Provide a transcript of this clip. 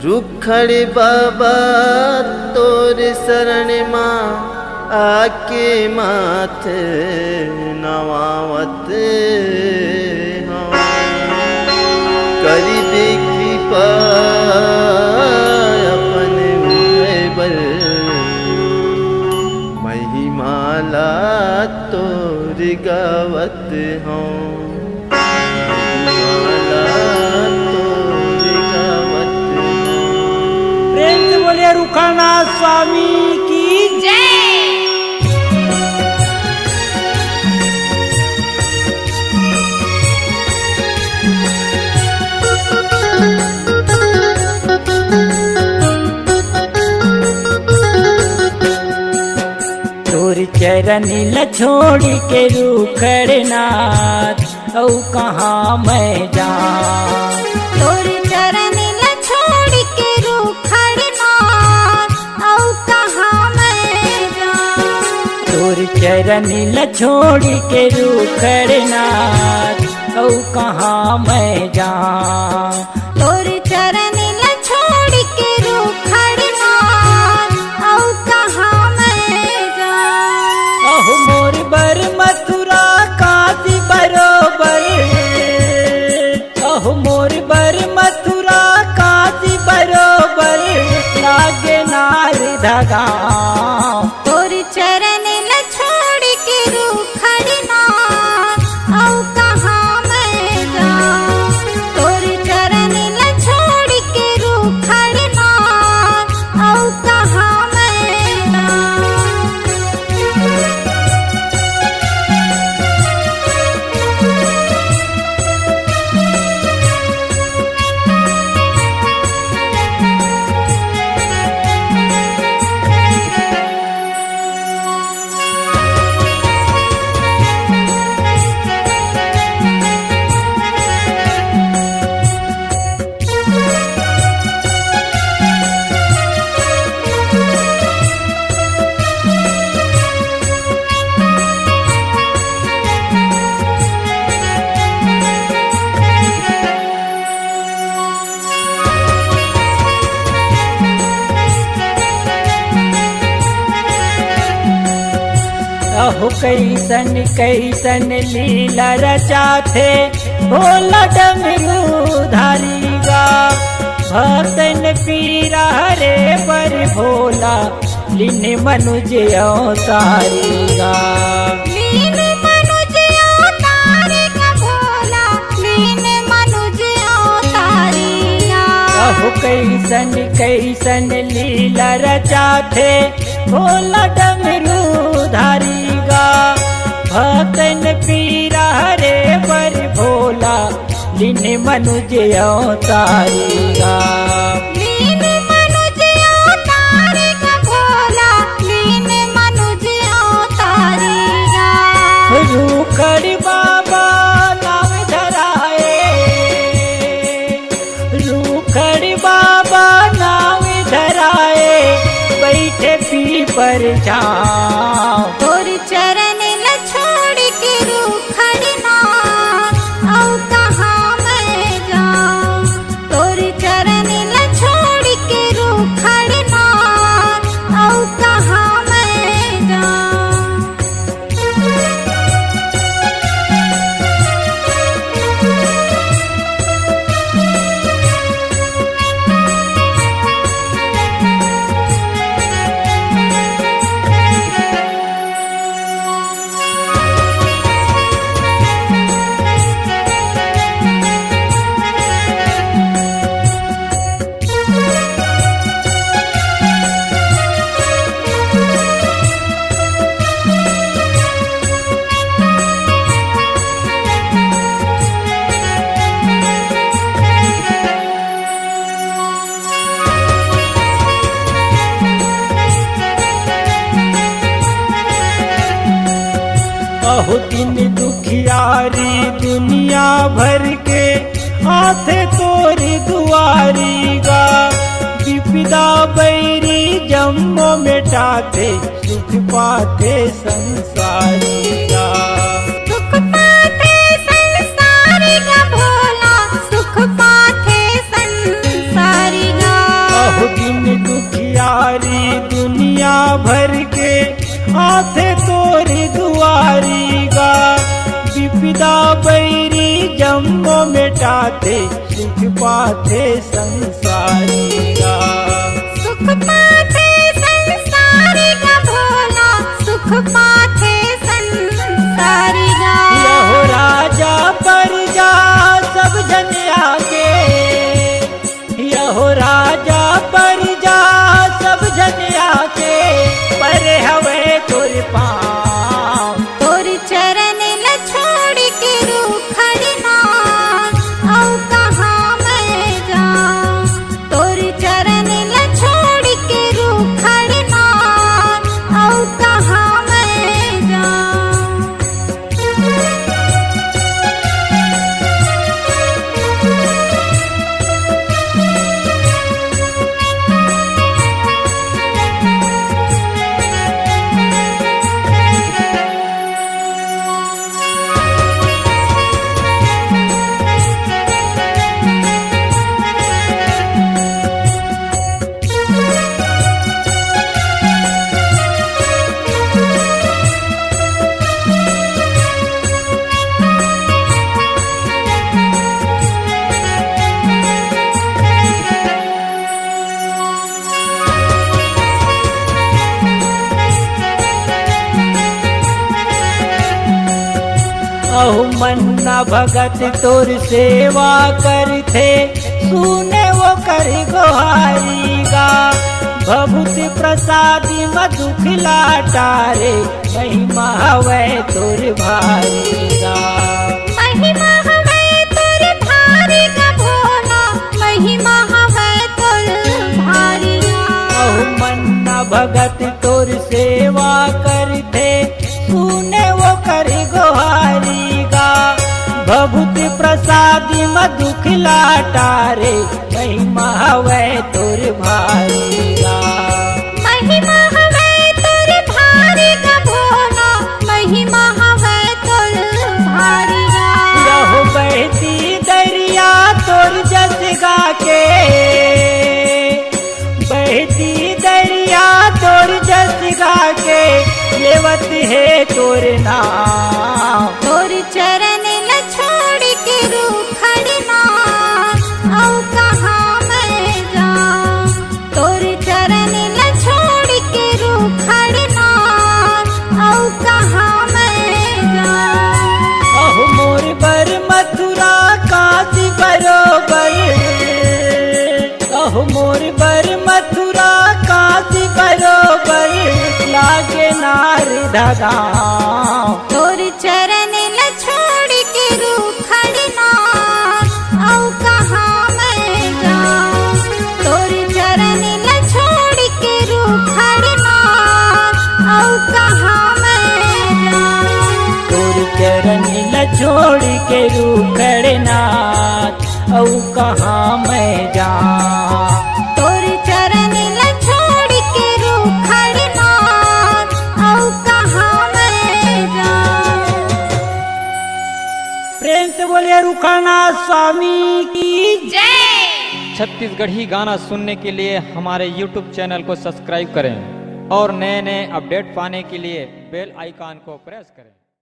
रुखड़ बाबा तोर शरण मां आके माथे नवावत करी दे कृपा अपन बर महिमाला तोर गावत हूँ बोले रुखाना स्वामी की जय। तोर चरण ल छोड़ के रुखड़नाथ औ कहाँ मैं जाऊं। तोर चरण ल छोड़ के रुखड़नाथ औ कहाँ मैं जाऊं। तोर चरण ल छोड़ के रुखड़नाथ औ कहाँ मैं जाऊं। तोर चरण ल छोड़ के रुखड़नाथ औ कहाँ मैं जाऊं। अहो मोर बर मथुरा काशी बरोबर, अहो मोर बर मथुरा काशी बरोबर लागे नार धगाओ। तोर चरण ल छोड़ के रुखड़नाथ औ कहाँ मैं जाऊं। तोर चरण ल छोड़ के रुखड़नाथ औ कहाँ मैं जाऊं। अहो कैसन कैसन लीला रचाथे भोला डमरूधारी गा। भक्तन पीरा रे पर भोला लीन मनुज अवतारी गा। लीन मनुज अवतारी का भोला लीन मनुज अवतारी गा। अहो कैसन कैसन लीला रचाथे भोला डमरूधारी गा। भक्तन पीरा रे पर भोला लीन मनुज अवतारी गा। लीन मनुज अवतारी का भोला लीन मनुज अवतारी गा। रुखड़ बाबा नाम धराए, रुखड़ बाबा नाम धराए बैठे पीपर छाँव। तोर चरण ल छोड़ के रुखड़नाथ औ कहाँ मैं जाऊं। तोर चरण ल छोड़ के रुखड़नाथ औ कहाँ मैं जाऊं। अहो दिन दुखियारी दुनिया भर के आथे तोर दुआरी गा। विपदा बैरी जम्मो मिटाते सुख पाते संसारी गा। सुख पाते संसारी गा भोला सुख पाते संसारी गा। माथे तोरी दुआरी गा, विपदा बैरी जम्मो मिटाते, सुख पाते संसारी गा। सुख पाथे संसारी गा भोला, सुख पाथे संसारी गा। यहो राजा प्रजा सब जन आगे, यहो राजा प्रजा सब जन आगे, पर हवे तोर पाँव। तोर चरण ल छोड़ के रूखड़ना, औ कहाँ मैं जाऊँ। तोर चरण ल छोड़ के रूखड़ना, औ कहाँ मैं जाऊँ। अहो मन्ना भगत तोर सेवा करथे, सुने वो कर गोहारी गा। भभूत प्रसादी मधुख लाटारे, महिमा हवे तोर भारी गा। महिमा हवे तोर भारी गा भोला, महिमा हवे तोर भारी गा। अहो मन्ना भगत तोर सेवा करथे, सुने वो कर गोहारी गा। भभूत प्रसादी मधुख लाटारे, महिमा हवे तोर भारी गा। महिमा हवे तोर भारी गा भोला, महिमा हवे तोर भारी गा। रहो बहती दरिया तोर जस गा के, बहती दरिया तोर जस गा के, लेवत है तोर नाम। तोर चरण ल छोड़ के रूखड़ना, औ कहाँ मैं जाऊँ। तोर चरण ल छोड़ के रूखड़ना, औ कहाँ मैं जाऊँ। अहो मोर बर मथुरा काशी बरोबर, अहो मोर बर मथुरा काशी बरोबर, लागे नार धगाम। तोर चरण ल छोड़ के रूखड़ना, औ कहाँ मैं जाऊँ। तोर चरण ल छोड़ के रूखड़ना, औ कहाँ मैं जाऊँ। तोर चरण ल छोड़ के रूखड़ना, औ कहाँ मैं जाऊँ। तोर चरण ल छोड़ के रूखड़ना, औ कहाँ मैं जाऊँ। प्रेम से बोलिए रुखाना स्वामी की जय। छत्तीसगढ़ी गाना सुनने के लिए हमारे YouTube चैनल को सब्सक्राइब करें और नए नए अपडेट पाने के लिए बेल आइकॉन को प्रेस करें।